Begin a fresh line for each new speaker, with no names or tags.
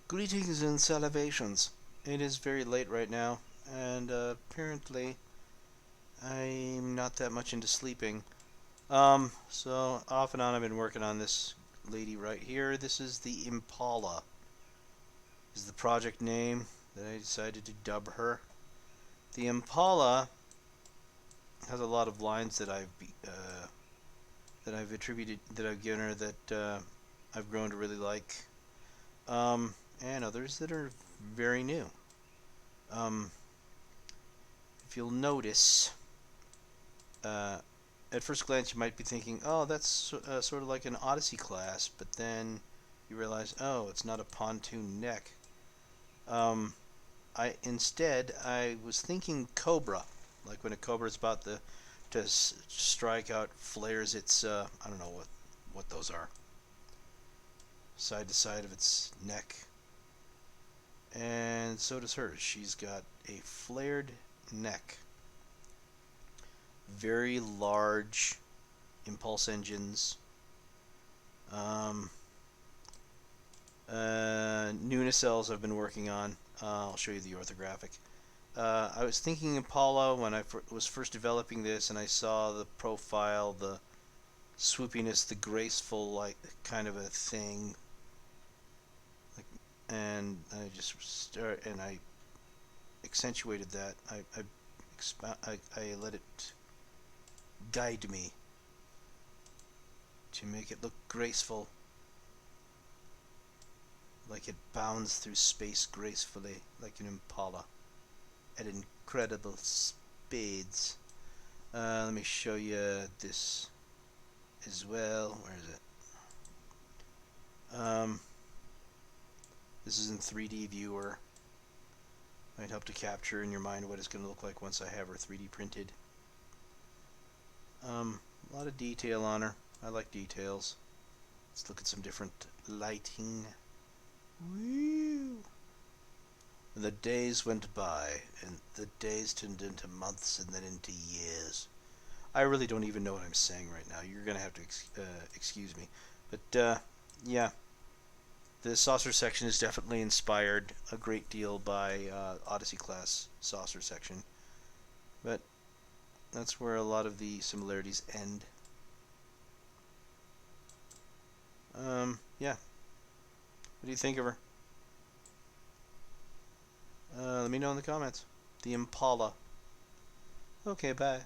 Greetings and salutations. It is very late right now, and apparently I'm not that much into sleeping. So off and on I've been working on this lady right here. This is the Impala. This is the project name that I decided to dub her. The Impala has a lot of lines that I've attributed that I've given her that I've grown to really like, and others that are very new. Um, if you'll notice, uh, at first glance you might be thinking, "Oh, that's sort of like an Odyssey class," but then you realize, "Oh, it's not a pontoon neck." Um, I was thinking Cobra, like when a cobra is about to strike out, flares its I don't know what those are, side to side of its neck, and so does hers. She's got a flared neck, very large impulse engines. Um, New nacelles I've been working on. I'll show you the orthographic. I was thinking Impala when I was first developing this, and I saw the profile, the swoopiness, the graceful, like kind of a thing, like, and I just and I accentuated that. I let it guide me to make it look graceful, like it bounds through space gracefully, like an Impala at incredible speeds. Let me show you this as well. Where is it? This is in 3D viewer. Might help to capture in your mind what it's going to look like once I have her 3D printed. A lot of detail on her. I like details. Let's look at some different lighting. Woo! The days went by, and the days turned into months and then into years. I really don't even know what I'm saying right now. You're gonna have to excuse me, but yeah, the saucer section is definitely inspired a great deal by Odyssey class saucer section, but that's where a lot of the similarities end. Yeah. What do you think of her? Let me know in the comments. The Impala. Okay, bye.